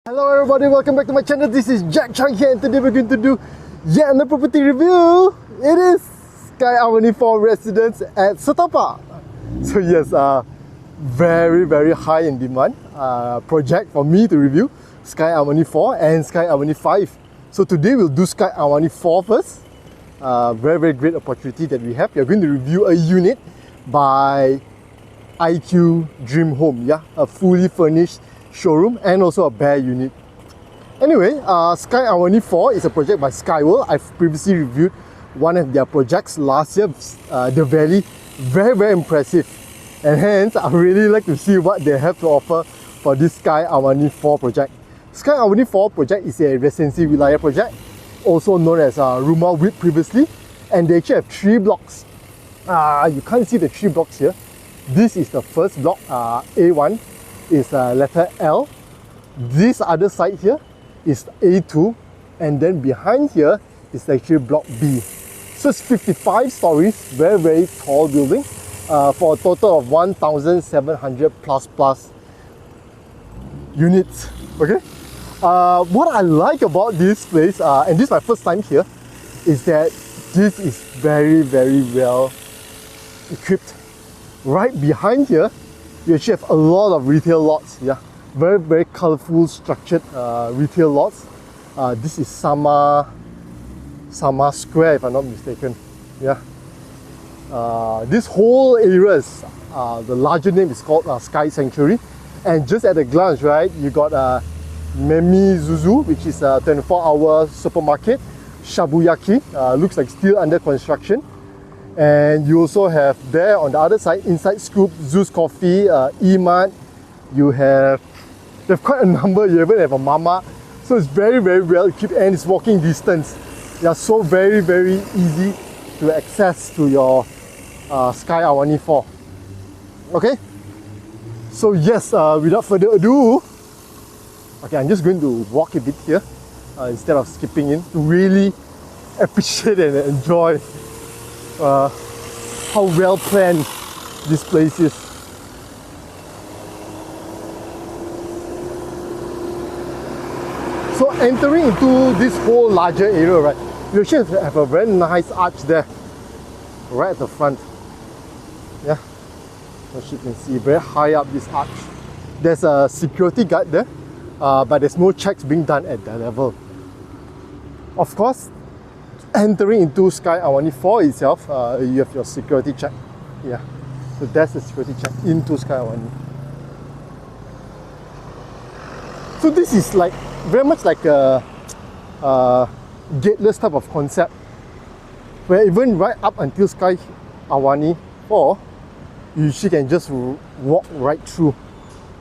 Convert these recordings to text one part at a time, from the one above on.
Hello everybody, welcome back to my channel. This is Jack Chang here and today we're going to do yet another property review. It is SkyAwani 4 residence at Setapak. So yes, very high in demand project for me to review, SkyAwani 4 and SkyAwani 5. So today we'll do SkyAwani 4 first. Very great opportunity that we have. We are going to review a unit by IQ Dream Home, yeah, a fully furnished showroom and also a bare unit. Anyway, SkyAwani 4 is a project by SkyWorld. I've previously reviewed one of their projects last year, The Valley. Very impressive, and hence I really like to see what they have to offer for this SkyAwani 4 project. SkyAwani 4 project is a Residensi Wilayah project, also known as RumaWIP previously, and they actually have 3 blocks. You can't see the 3 blocks here. This is the first block, A1 is letter L. This other side here is A2, and then behind here is actually block B. So it's 55 stories, very tall building, for a total of 1,700 plus units. Okay. What I like about this place, and this is my first time here, is that this is very well equipped. Right behind here, you actually have a lot of retail lots. Yeah, very colorful, structured retail lots. This is Sama Square, if I'm not mistaken. Yeah. This whole area is the larger name is called Sky Sanctuary, and just at a glance, right, you got Memi Zuzu, which is a 24-hour supermarket. Shabuyaki looks like still under construction. And you also have there on the other side, Inside Scoop, Zeus Coffee, E-Mart. You have quite a number. You even have a Mama. So it's very well equipped and it's walking distance. They are so very easy to access to your SkyAwani 4. Okay? So yes, without further ado, okay, I'm just going to walk a bit here instead of skipping in to really appreciate and enjoy how well planned this place is. So entering into this whole larger area, right, you actually have a very nice arch there, right at the front. Yeah, as you can see, very high up this arch. There's a security guard there, but there's no checks being done at that level. Of course, entering into SkyAwani 4 itself, you have your security check. Yeah, so that's the security check into SkyAwani. So this is like very much like a gateless type of concept, where even right up until SkyAwani 4, you can just walk right through.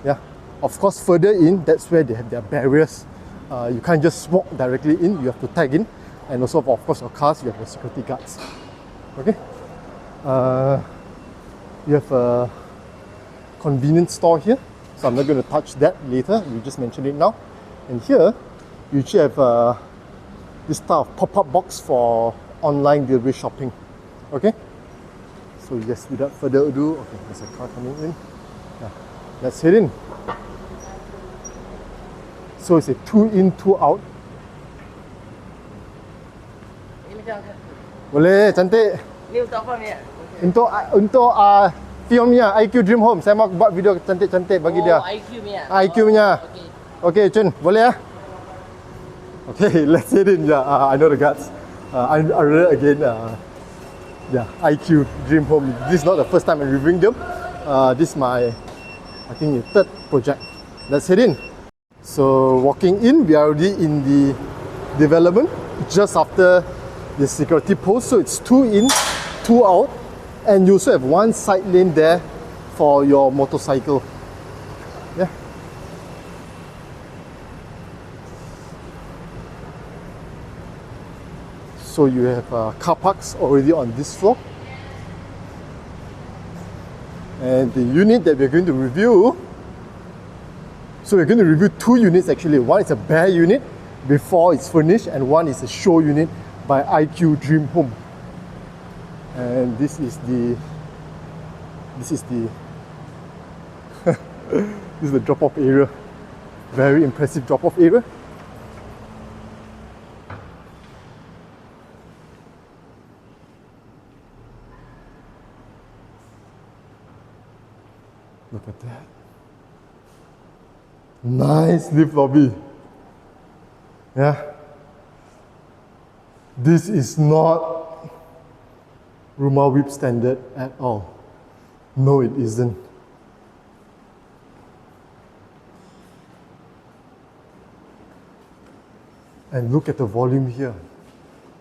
Yeah, of course further in, that's where they have their barriers. You can't just walk directly in, you have to tag in. And also, of course, your cars, you have the security guards. Okay? You have a convenience store here, so I'm not going to touch that later. We just mentioned it now. And here, you actually have this type of pop-up box for online delivery shopping. Okay? So yes, without further ado, okay, there's a car coming in. Yeah, let's head in. So it's a 2 in, 2 out. Boleh, cantik. Ni untuk apa ni? Untuk filmnya IQ Dream Home. Saya mau buat video cantik-cantik bagi dia. IQ punya. IQ punya. Okay, Chun, boleh ya? Okay, let's head in. Yeah, I know the guards. I read again. Yeah, IQ Dream Home. This is not the first time I'm reviewing them. This is my, I think, third project. Let's head in. So walking in, we are already in the development just after the security post. So it's 2 in, 2 out, and you also have 1 side lane there for your motorcycle. Yeah. So you have car parks already on this floor. And the unit that we're going to review, so we're going to review 2 units actually. One is a bare unit before it's furnished, and one is a show unit by IQ Dream Home. And this is the this is the drop-off area Very impressive drop-off area. Look at that. Nice lift lobby. Yeah. This is not RumaWIP standard at all. No, it isn't. And look at the volume here.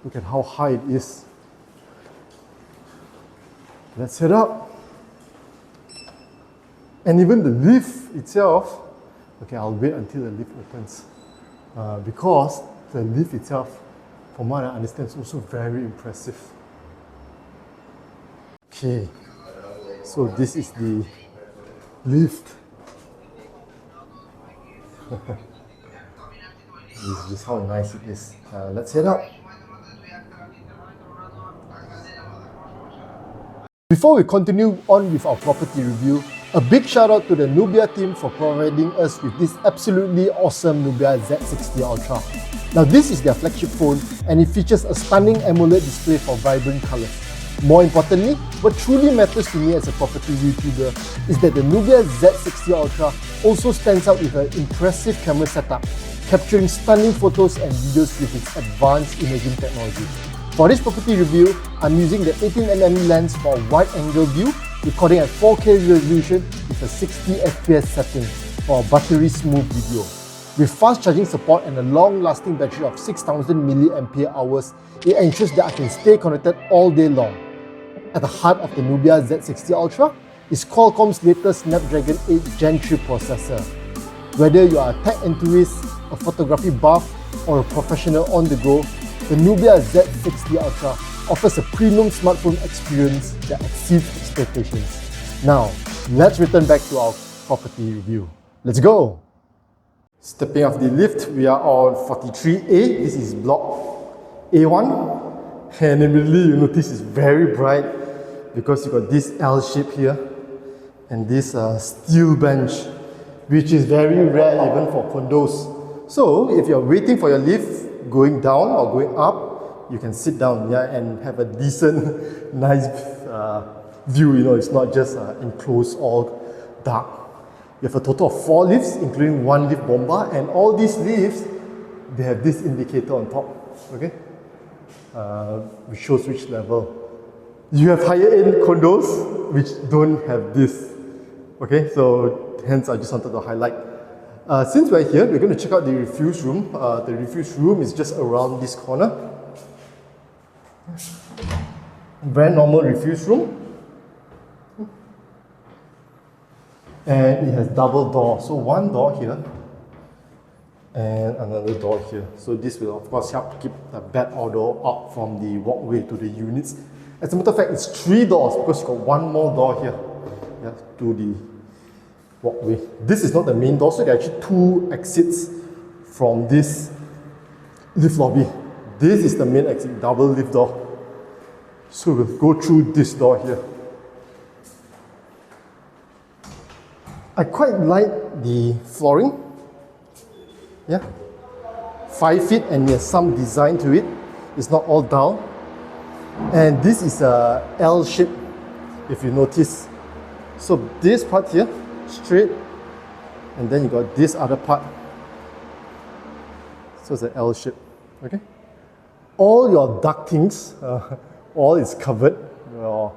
Look at how high it is. Let's head up. And even the lift itself, okay, I'll wait until the lift opens. Because the lift itself, from what I understand, is also very impressive. Okay, so this is the lift. This is just how nice it is. Let's head out. Before we continue on with our property review, a big shout out to the Nubia team for providing us with this absolutely awesome Nubia Z60 Ultra. Now this is their flagship phone and it features a stunning AMOLED display for vibrant colours. More importantly, what truly matters to me as a property YouTuber is that the Nubia Z60 Ultra also stands out with an impressive camera setup, capturing stunning photos and videos with its advanced imaging technology. For this property review, I'm using the 18mm lens for a wide-angle view, recording at 4K resolution with a 60fps setting for a buttery smooth video. With fast charging support and a long-lasting battery of 6000 mAh, it ensures that I can stay connected all day long. At the heart of the Nubia Z60 Ultra is Qualcomm's latest Snapdragon 8 Gen 3 processor. Whether you are a tech enthusiast, a photography buff, or a professional on the go, the Nubia Z60 Ultra offers a premium smartphone experience that exceeds expectations. Now, let's return back to our property review. Let's go! Stepping off the lift, we are on 43A. This is block A1. And immediately you notice it's very bright because you got this L shape here and this steel bench, which is very rare even for condos. So if you're waiting for your lift, going down or going up, you can sit down, yeah, and have a decent, nice view. You know, it's not just enclosed, all dark. You have a total of 4 lifts, including 1 lift bomba, and all these lifts, they have this indicator on top, okay, which shows which level. You have higher-end condos which don't have this, okay. So hence, I just wanted to highlight. Since we're here, we're going to check out the refuse room. The refuse room is just around this corner. Very normal refuse room. And it has double doors. So one door here and another door here. So this will of course help keep the bad odor out from the walkway to the units. As a matter of fact, it's 3 doors because you've got one more door here, yeah, to the walkway. This is not the main door, so there are actually 2 exits from this lift lobby. This is the main exit, double lift door. So we'll go through this door here. I quite like the flooring. Yeah, 5 feet and there's some design to it. It's not all down. And this is a L shape, if you notice. So this part here, straight, and then you got this other part. So it's an L shape, okay? All your ductings, all is covered. Your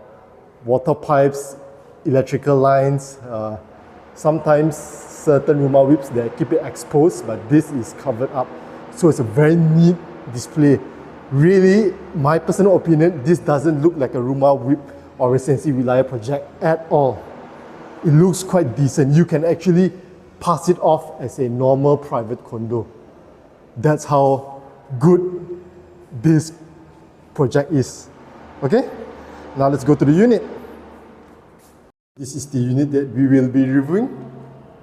water pipes, electrical lines, sometimes certain RumaWIPs, they keep it exposed, but this is covered up. So it's a very neat display. Really, my personal opinion, this doesn't look like a RumaWIP or Residensi Wilayah project at all. It looks quite decent. You can actually pass it off as a normal private condo. That's how good this project is. Okay, now let's go to the unit. This is the unit that we will be reviewing.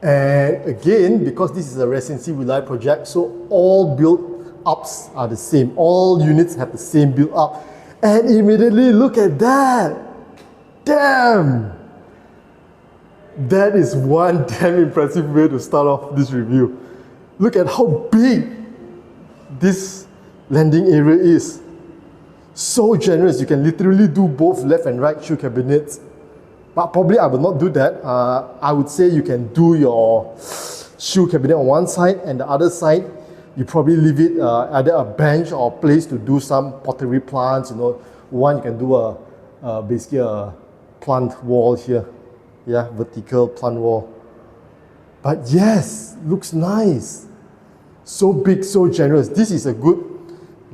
And again, because this is a Residensi Wilayah project, so all build-ups are the same. All units have the same build-up. And immediately, look at that! Damn! That is one damn impressive way to start off this review. Look at how big this landing area is. So generous, you can literally do both left and right shoe cabinets. But probably I will not do that. I would say you can do your shoe cabinet on one side, and the other side, you probably leave it either a bench or a place to do some pottery plants. You know, one you can do basically a plant wall here. Yeah, vertical plant wall. But yes, looks nice. So big, so generous. This is a good,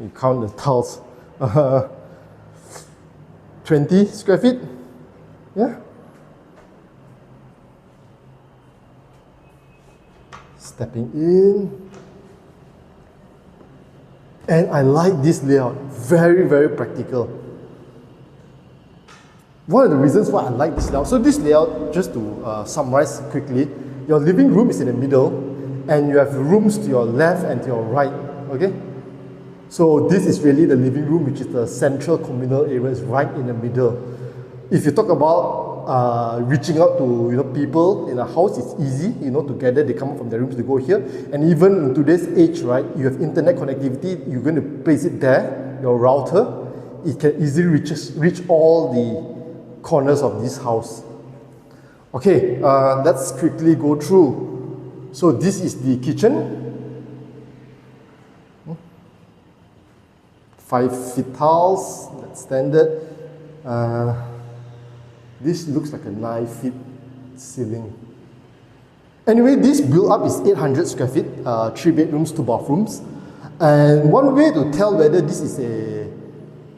you count the tiles, 20 square feet. Yeah. Stepping in. And I like this layout. Very, very practical. One of the reasons why I like this layout, so this layout, just to summarize quickly, your living room is in the middle, and you have rooms to your left and to your right, okay? So this is really the living room, which is the central communal area, is right in the middle. If you talk about reaching out to people in a house, it's easy, to gather, they come up from their rooms to go here. And even in today's age, right, you have internet connectivity, you're going to place it there, your router, it can easily reach all the corners of this house. Okay, let's quickly go through. So this is the kitchen. 5 feet tiles, that's standard. This looks like a 9 feet ceiling. Anyway, this build-up is 800 square feet, 3 bedrooms, 2 bathrooms. And one way to tell whether this is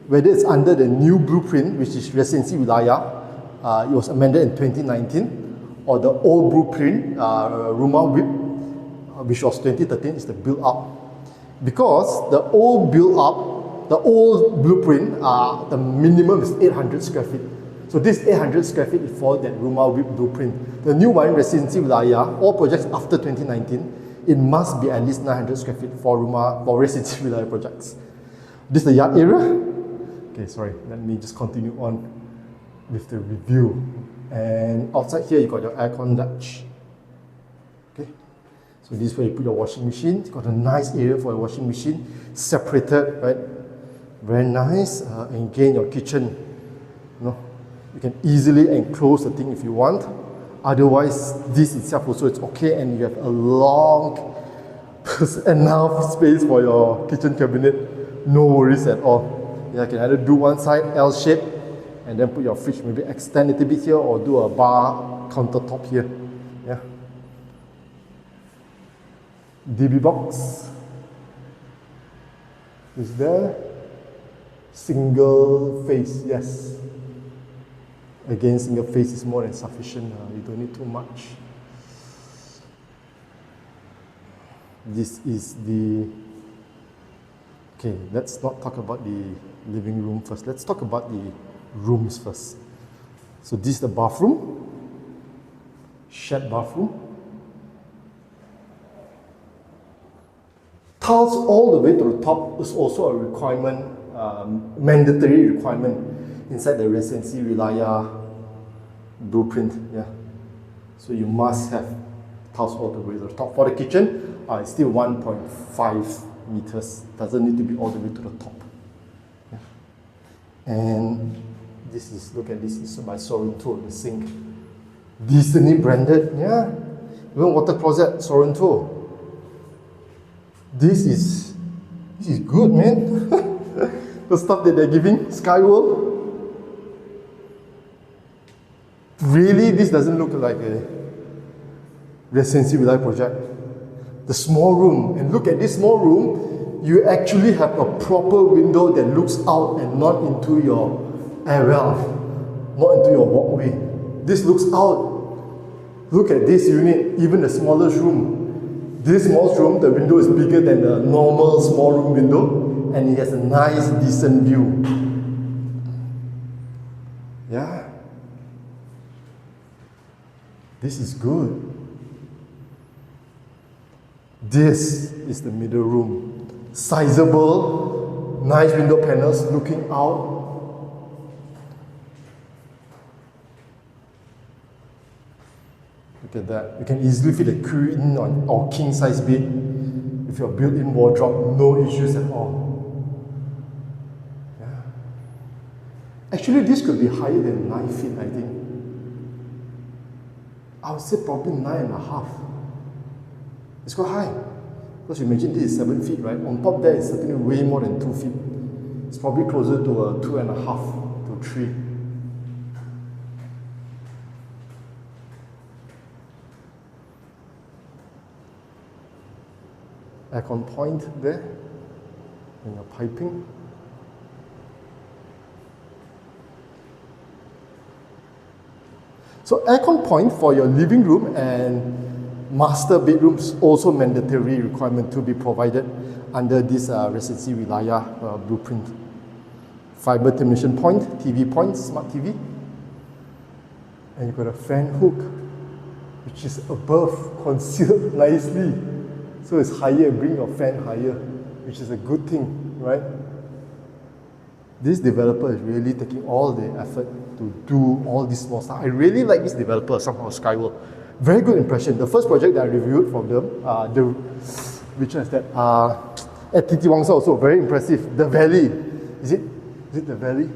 whether it's under the new blueprint, which is Residensi Wilayah, it was amended in 2019, or the old blueprint, RumaWIP, which was 2013, is the build-up. Because the old build-up, the old blueprint, the minimum is 800 square feet. So this 800 square feet is for that RumaWIP blueprint. The new one, Residensi Wilayah, all projects after 2019, it must be at least 900 square feet for Residensi Wilayah projects. This is the yard area. Okay, sorry, let me just continue on with the review. And outside here, you got your aircon latch. Okay, so this is where you put your washing machine. It's got a nice area for your washing machine, separated, right? Very nice. And again, your kitchen. You can easily enclose the thing if you want. Otherwise, this itself also is okay, and you have a long, enough space for your kitchen cabinet. No worries at all. You can either do one side L shape and then put your fridge, maybe extend it a bit here, or do a bar countertop here. Yeah. DB box is there. Single face, yes. Again, single face is more than sufficient. You don't need too much. This is the... Okay, let's not talk about the living room first. Let's talk about the rooms first. So this is the bathroom, shared bathroom. Tiles all the way to the top is also a requirement, mandatory requirement inside the Residensi Wilayah blueprint. Yeah, so you must have tiles all the way to the top. For the kitchen, it's still 1.5 meters. Doesn't need to be all the way to the top. Yeah. And this is, look at this, is by Sorrento, the sink. Decently branded, yeah. Even water closet, Sorrento. This is good, man. The stuff that they're giving, SkyWorld. Really, this doesn't look like a Residensi Wilayah project. The small room, and look at this small room, you actually have a proper window that looks out and not into your airwell, not into your walkway. This looks out. Look at this unit, even the smallest room. This smallest room, the window is bigger than the normal small room window, and it has a nice, decent view. Yeah. This is good. This is the middle room. Sizable, nice window panels looking out. Look at that. You can easily fit a queen or king size bed. with your built-in wardrobe, no issues at all. Yeah. Actually, this could be higher than 9 feet, I think. I would say probably 9.5. It's quite high. Because you imagine this is 7 feet, right? On top there is certainly way more than 2 feet. It's probably closer to a 2.5 to 3. Aircon point there, and your piping. So aircon point for your living room and master bedrooms also mandatory requirement to be provided under this Residensi Wilayah blueprint. Fiber termination point, TV point, smart TV. And you've got a fan hook, which is above, concealed nicely. So it's higher, bring your fan higher, which is a good thing, right? This developer is really taking all the effort to do all this small stuff. I really like this developer, somehow SkyAwani. Very good impression. The first project that I reviewed from them, which one is that? At TT Wangsa also, very impressive. The Valley. Is it The Valley?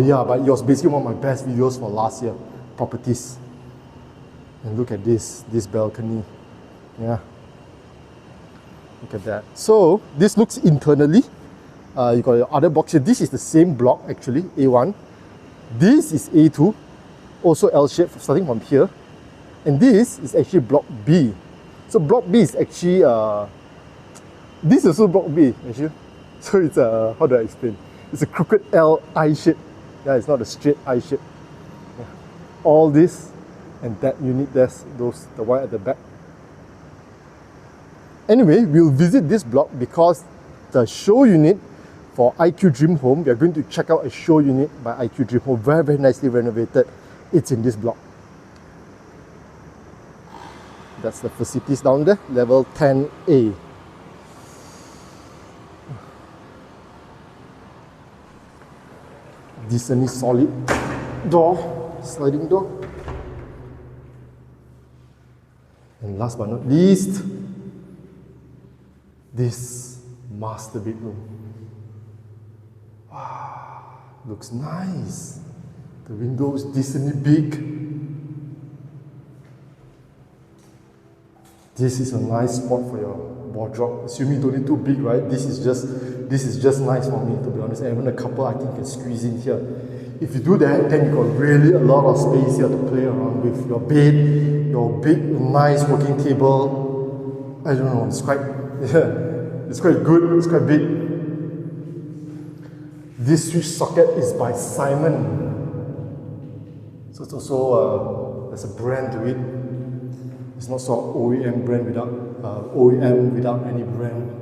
Yeah, but it was basically one of my best videos for last year. Properties. And look at this balcony. Yeah. Look at that. So this looks internally. You got your other box here. This is the same block actually, A1. This is A2, also L-shaped starting from here. And this is actually block B. So block B is actually, this is also block B actually. So it's a, how do I explain? It's a crooked L I shape. Yeah, it's not a straight I shape. Yeah. All this and that unit, there's the one at the back. Anyway, we'll visit this block because the show unit for IQ Dream Home, we are going to check out a show unit by IQ Dream Home, very, very nicely renovated. It's in this block. That's the facilities down there, level 10A. Decently solid door, sliding door. And last but not least, this master bedroom. Wow, looks nice. The window is decently big. This is a nice spot for your wardrobe. Assuming you don't need too big, right? This is just nice for me, to be honest. And even a couple I think can squeeze in here. If you do that, then you got really a lot of space here to play around with. Your bed, your big, nice working table. I don't know, it's quite, yeah, it's quite good, it's quite big. This switch socket is by Simon. So it's also, there's a brand to it. It's not sort of OEM brand without, OEM without any brand.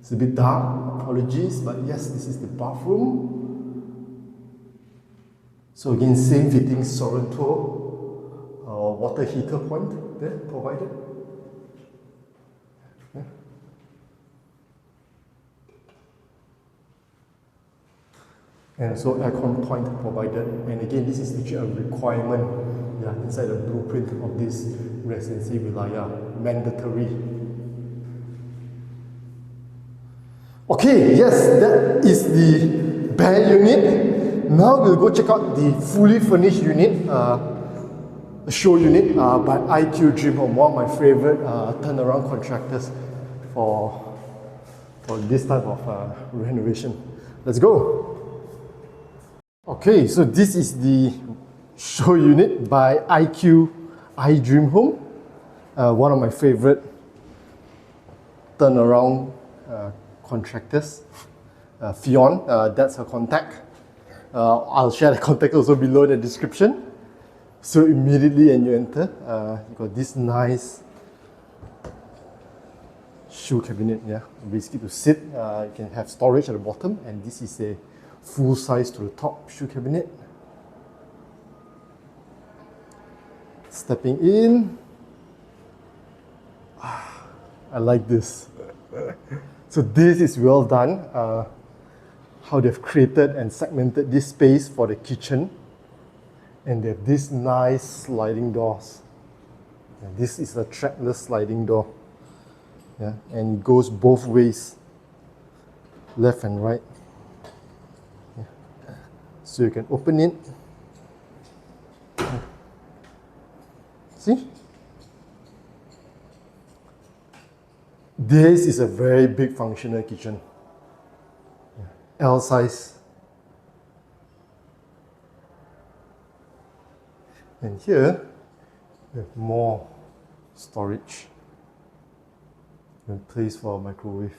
It's a bit dark, apologies, but yes, this is the bathroom. So again, same fitting Sorrento water heater point there provided. Yeah. And so aircon point provided. And again, this is actually a requirement inside the blueprint of this Residensi Wilayah, mandatory. Okay, yes, that is the bare unit. Now we'll go check out the fully furnished unit, show unit by IQ Dream Home, one of my favorite turnaround contractors for this type of renovation. Let's go. Okay, so this is the show unit by IQ Dream Home, one of my favorite turnaround contractors. Fion, that's her contact. I'll share the contact also below in the description. So immediately when you enter, you got this nice shoe cabinet, yeah, basically to sit. You can have storage at the bottom, and this is a full size to the top shoe cabinet. Stepping in, I like this. So this is well done, how they've created and segmented this space for the kitchen. And they have these nice sliding doors. And this is a trackless sliding door. Yeah, and it goes both ways, left and right. Yeah. So you can open it. See? This is a very big functional kitchen. Yeah. L size. And here, we have more storage and place for a microwave.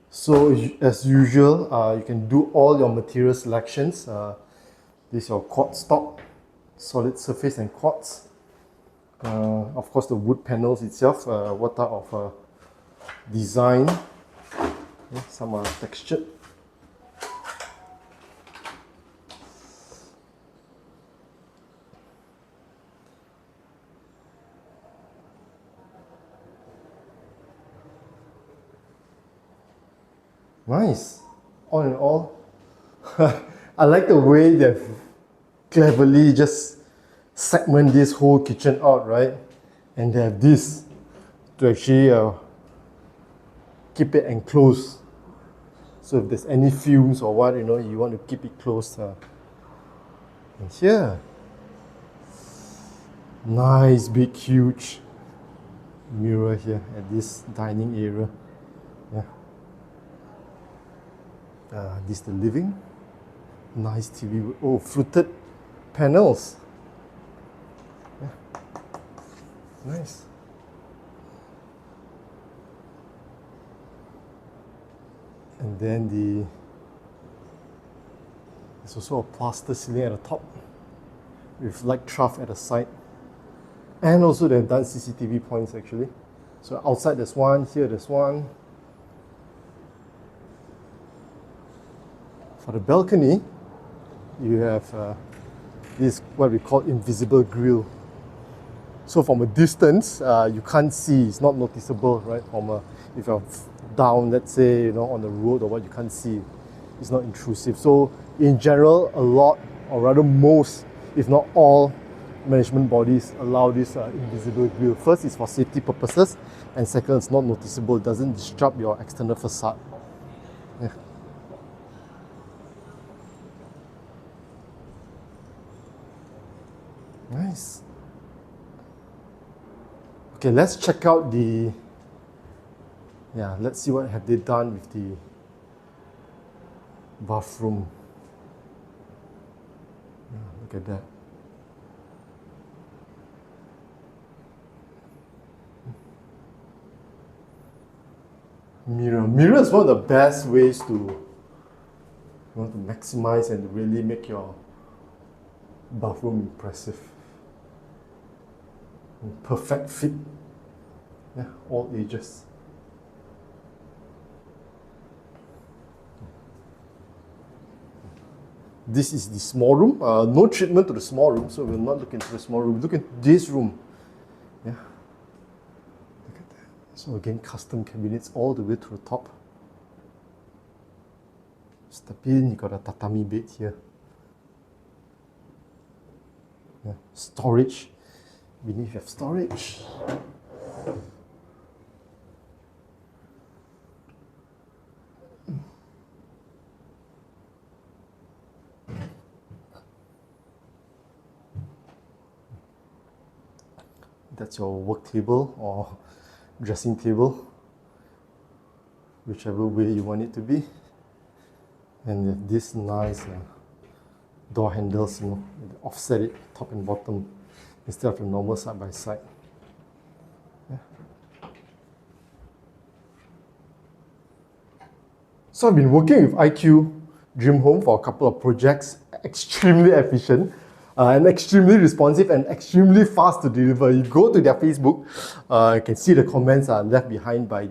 So as usual, you can do all your material selections. This is your quartz top, solid surface and quartz. Of course, the wood panels itself, what type of design. Yeah, some are textured. Nice. All in all, I like the way they've cleverly just segment this whole kitchen out, right? And they have this to actually keep it enclosed. So if there's any fumes or what, you want to keep it closed. And here, nice, big, huge mirror here at this dining area. Yeah. This is the living. Nice TV. Oh, fluted panels. Yeah. Nice. And then there's also a plaster ceiling at the top with light trough at the side. And also they've done CCTV points actually. So outside there's one, here there's one. For the balcony, you have this what we call invisible grill. So from a distance, you can't see, it's not noticeable, right? If you're down, let's say, on the road or what, you can't see. It's not intrusive. So in general, a lot, or rather most, if not all, management bodies allow this invisible grill. First, it's for safety purposes, and second, it's not noticeable. It doesn't disrupt your external facade. Yeah. Nice. Okay, let's check out let's see what have they done with the bathroom. Yeah, look at that. Mirror is one of the best ways to maximize and really make your bathroom impressive. Perfect fit. Yeah, all ages. This is the small room. No treatment to the small room, so we'll not look into the small room. Look at this room. Yeah. Look at that. So again, custom cabinets all the way to the top. Step in, you got a tatami bed here. Yeah. Storage. Beneath you have storage. That's your work table or dressing table, whichever way you want it to be. And this nice door handles, offset it top and bottom instead of the normal side by side. Yeah. So I've been working with IQ Dream Home for a couple of projects, extremely efficient. And extremely responsive and extremely fast to deliver. You go to their Facebook, you can see the comments are left behind by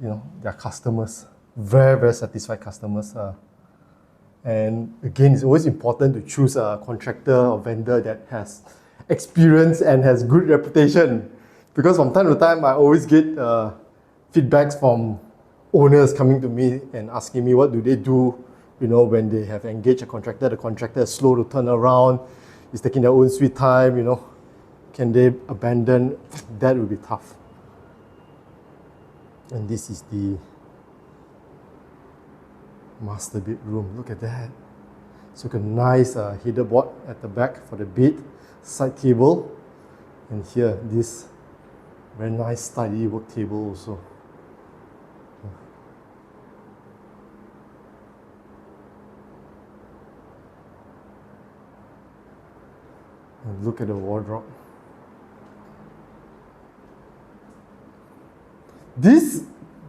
their customers. Very, very satisfied customers. And again, it's always important to choose a contractor or vendor that has experience and has good reputation. Because from time to time, I always get feedbacks from owners coming to me and asking me what do they do you know, when they have engaged a contractor, the contractor is slow to turn around, is taking their own sweet time, you know. Can they abandon? That will be tough. And this is the master bedroom. Look at that. So a nice header board at the back for the bed, side table, and here this very nice study work table also. And look at the wardrobe. This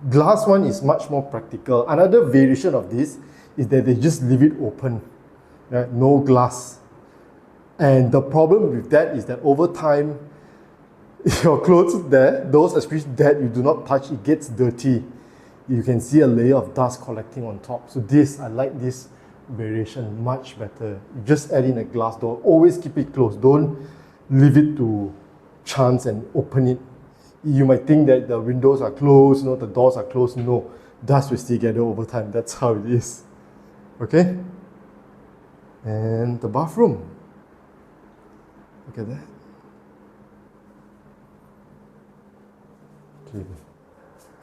glass one is much more practical. Another variation of this is that they just leave it open, right? No glass. And the problem with that is that over time, your clothes there, those especially that you do not touch, it gets dirty. You can see a layer of dust collecting on top. So this, I like this variation much better. You just add in a glass door. Always keep it closed. Don't leave it to chance and open it. You might think that the windows are closed, you know, the doors are closed. No, dust will still gather over time. That's how it is. Okay? And the bathroom. Look at that. Okay,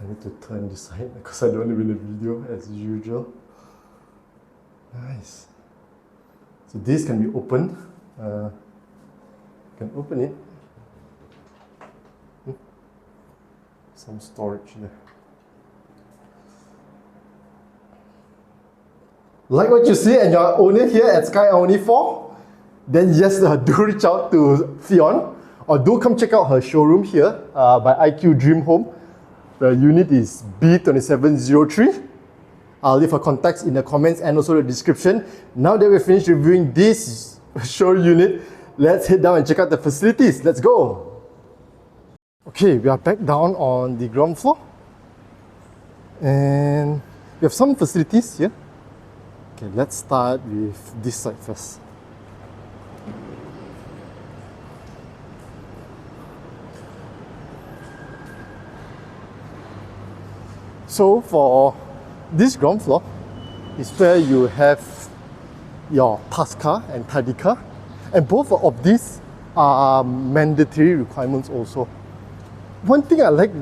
I need to turn this side because I don't live in the video as usual. Nice. So this can be opened. You can open it. Some storage there. Like what you see and you're owner here at SkyAwani 4, then yes, do reach out to Fion or do come check out her showroom here by IQ Dream Home. The unit is B2703. I'll leave her contacts in the comments and also the description. Now that we've finished reviewing this show unit, let's head down and check out the facilities. Let's go! Okay, we are back down on the ground floor. And we have some facilities here. Okay, let's start with this side first. So for this ground floor is where you have your Tasca and Tadika, and both of these are mandatory requirements also. One thing I like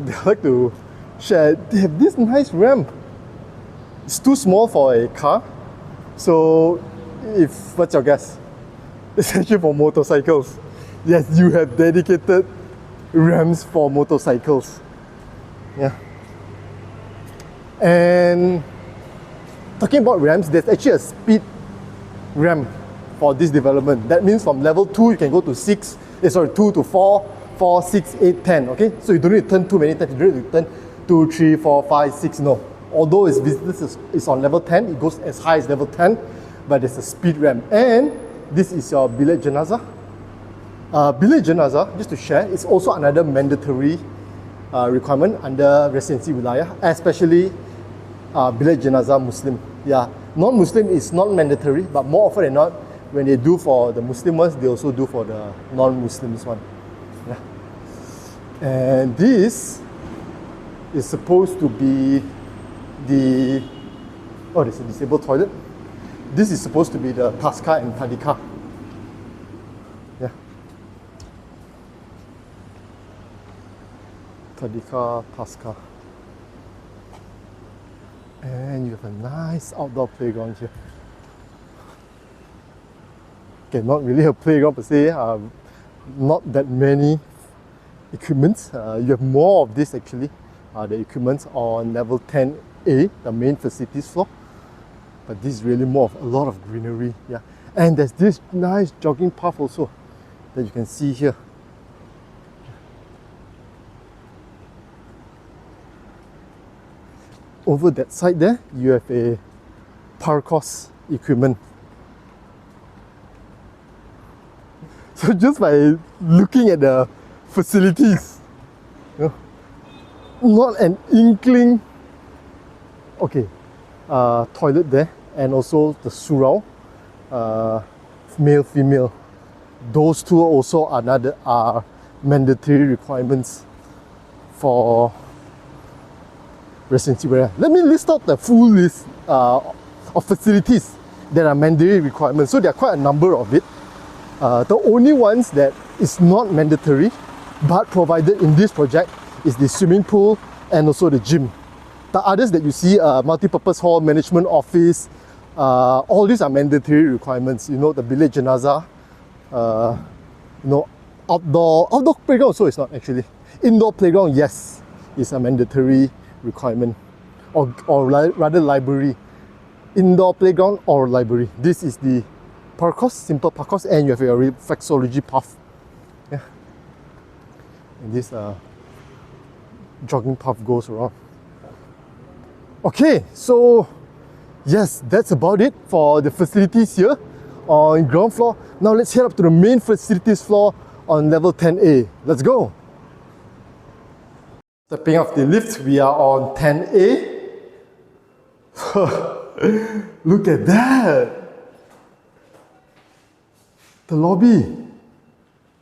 to share, they have this nice ramp. It's too small for a car, so what's your guess? It's actually for motorcycles. Yes, you have dedicated ramps for motorcycles. Yeah. And talking about ramps, there's actually a speed ramp for this development. That means from level 2 you can go to 2 to 4, 4, 6, 8, 10. Okay, so you don't need to turn too many times. You don't need to turn 2, 3, 4, 5, 6. No. Although this is on level 10, it goes as high as level 10, but there's a speed ramp. And this is your bilik jenazah. Bilik jenazah, just to share, is also another mandatory requirement under Residensi Wilayah, especially bilik jenazah Muslim. Yeah, non-Muslim is not mandatory, but more often than not, when they do for the Muslim ones, they also do for the non-Muslims one. Yeah. And this is supposed to be the, oh, there's a disabled toilet. This is supposed to be the Tasca and Tadika. Yeah. Tadika, Tasca. And you have a nice outdoor playground here. Okay, not really a playground per se, not that many equipments. You have more of this actually, the equipments on level 10A, the main facilities floor. But this is really more of a lot of greenery, yeah. And there's this nice jogging path also that you can see here. Over that side there, you have a parkour equipment. So just by looking at the facilities, you know, not an inkling. Okay, toilet there, and also the surau, male, female. Those two also are mandatory requirements for Residensi Wilayah. Let me list out the full list of facilities that are mandatory requirements. So there are quite a number of it. The only ones that is not mandatory but provided in this project is the swimming pool and also the gym. The others that you see, multi-purpose hall, management office, all these are mandatory requirements. You know, the bilik jenazah, you know, outdoor playground also is not actually. Indoor playground, yes, is a mandatory requirement, or rather library. Indoor playground or library. This is the parcours, simple parcours, and you have your reflexology path. Yeah. And this jogging path goes around. Okay, so yes, that's about it for the facilities here on ground floor. Now let's head up to the main facilities floor on level 10A. Let's go. Stepping off the lift, we are on 10A. Look at that! The lobby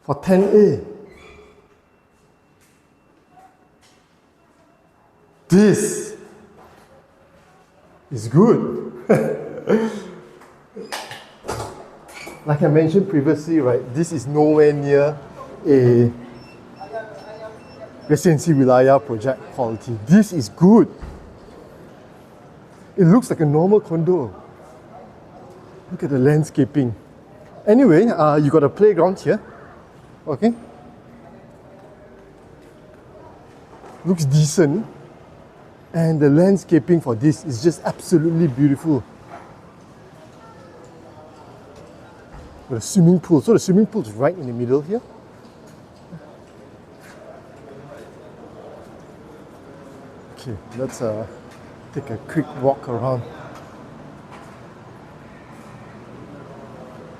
for 10A. This is good. Like I mentioned previously, right, this is nowhere near a Residensi Wilayah project quality. This is good. It looks like a normal condo. Look at the landscaping. Anyway, you got a playground here. Okay. Looks decent. And the landscaping for this is just absolutely beautiful. Got a swimming pool. So the swimming pool is right in the middle here. Okay, let's take a quick walk around.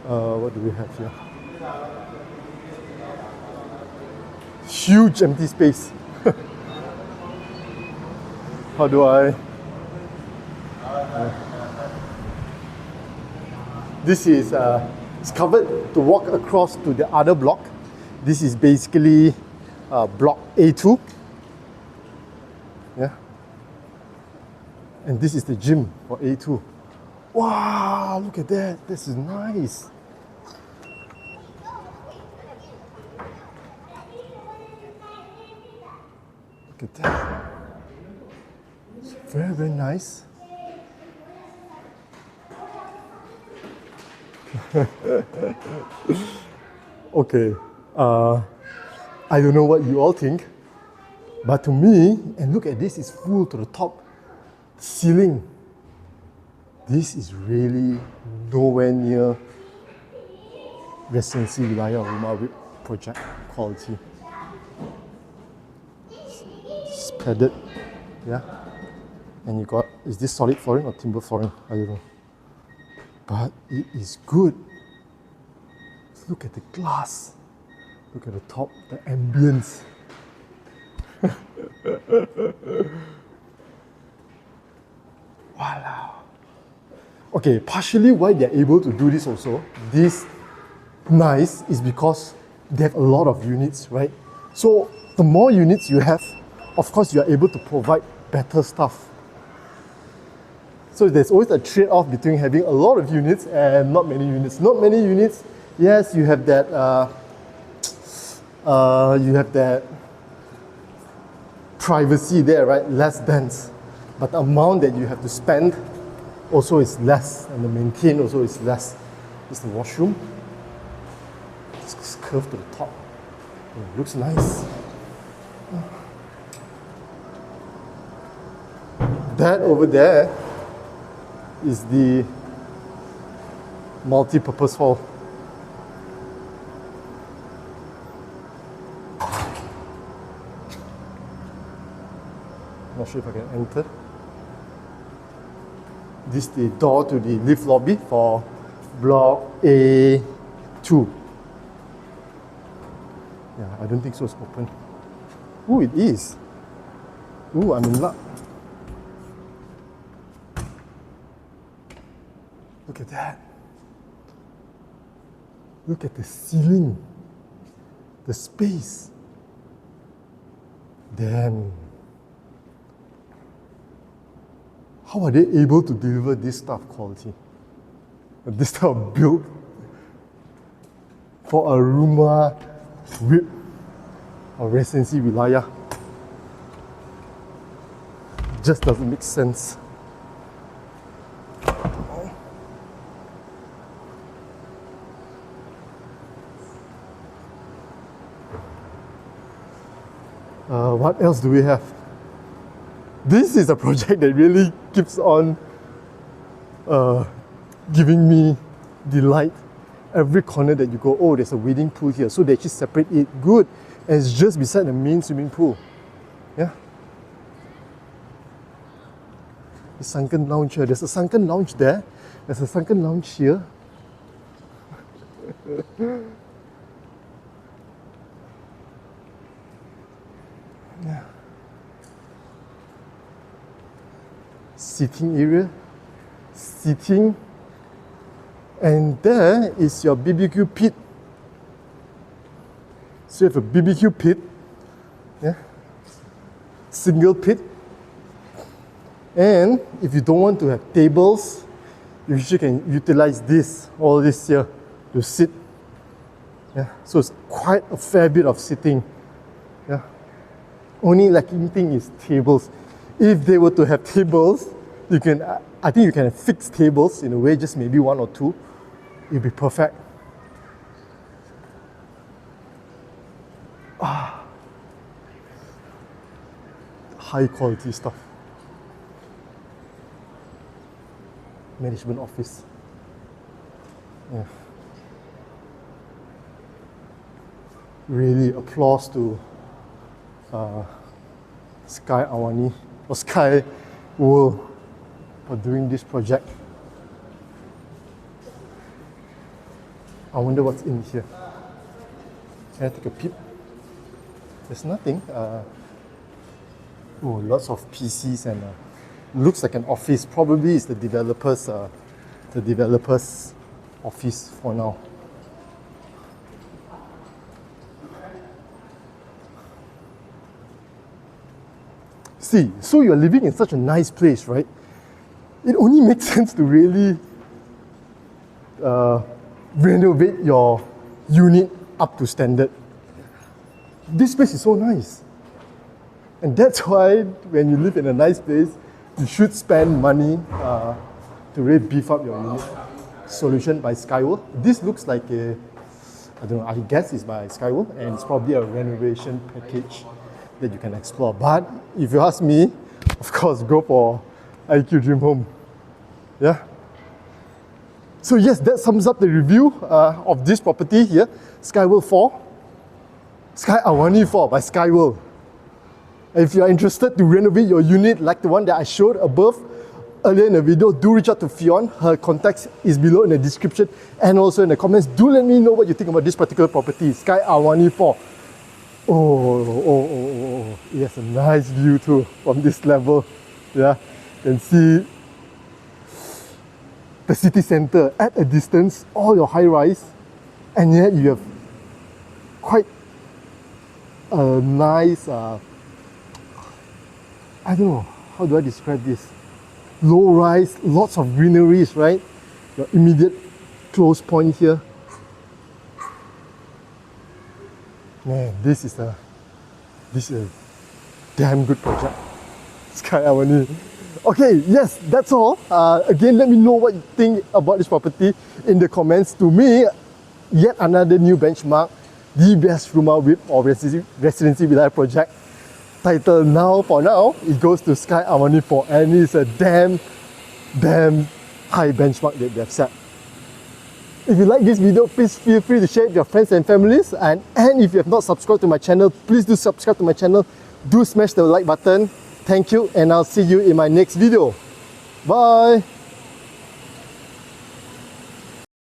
What do we have here? Huge empty space. How do I? This is it's covered to walk across to the other block. This is basically block A2. Yeah. And this is the gym for A2. Wow, look at that. This is nice. Look at that. It's very, very nice. Okay. I don't know what you all think, but to me, and look at this, it's full to the top. Ceiling. This is really nowhere near Residensi Wilayah RumaWIP project quality. It's padded, yeah. And you got, is this solid flooring or timber flooring? I don't know. But it is good. Look at the glass. Look at the top, the ambience. Wow. Okay, partially why they're able to do this also, this nice, is because they have a lot of units, right? So the more units you have, of course you are able to provide better stuff. So there's always a trade-off between having a lot of units and not many units. Not many units, yes, you have that privacy there, right? Less dense. But the amount that you have to spend also is less, and the maintain also is less. This is the washroom. It's curved to the top. It looks nice. That over there is the multi-purpose hall. Not sure if I can enter. This is the door to the lift lobby for block A2. Yeah, I don't think so it's open. Oh, it is. Oh, I'm in luck. Look at that. Look at the ceiling. The space. Damn. How are they able to deliver this type of quality? This type of build for a RumaWIP or Residensi Wilayah? Just doesn't make sense. What else do we have? This is a project that really keeps on giving me delight. Every corner that you go, oh, there's a wading pool here, so they actually separate it. Good. And it's just beside the main swimming pool. Yeah. The sunken lounge here. There's a sunken lounge there. There's a sunken lounge here. Yeah. Seating area, seating, and there is your BBQ pit. So you have a BBQ pit, yeah, single pit, and if you don't want to have tables, you usually can utilize this, all this here, to sit. Yeah, so it's quite a fair bit of sitting. Yeah. Only lacking thing is tables. If they were to have tables, you can, I think you can have fixed tables in a way, just maybe one or two. It'd be perfect. High quality stuff. Management office. Yeah. Really applause to SkyAwani or Sky World for doing this project. I wonder what's in here. Can I take a peep? There's nothing. Oh, lots of PCs and looks like an office. Probably it's the developer's office for now. See, so you're living in such a nice place, right? It only makes sense to really renovate your unit up to standard. This place is so nice. And that's why when you live in a nice place, you should spend money to really beef up your unit. Solution by SkyWorld. This looks like a, I don't know, I guess it's by SkyWorld, and it's probably a renovation package that you can explore. But if you ask me, of course, go for IQ Dream Home. Yeah. So yes, that sums up the review of this property here, SkyWorld 4, SkyAwani 4 by SkyWorld. If you are interested to renovate your unit like the one that I showed above earlier in the video, do reach out to Fionn. Her contact is below in the description and also in the comments. Do let me know what you think about this particular property, SkyAwani 4. Oh, it has a nice view too from this level. Yeah, you can see the city center at a distance, all your high rise, and yet you have quite a nice, I don't know, how do I describe this? Low rise, lots of greeneries, right? Your immediate close point here. Man, this is a damn good project. SkyAwani. Okay, yes, that's all. Again, let me know what you think about this property in the comments. To me, yet another new benchmark, the best RumaWIP or Residensi Wilayah project. Title now, for now, it goes to SkyAwani 4, and it's a damn high benchmark that they have set. If you like this video, please feel free to share it with your friends and families. And if you have not subscribed to my channel, please do subscribe to my channel. Do smash the like button. Thank you, and I'll see you in my next video. Bye!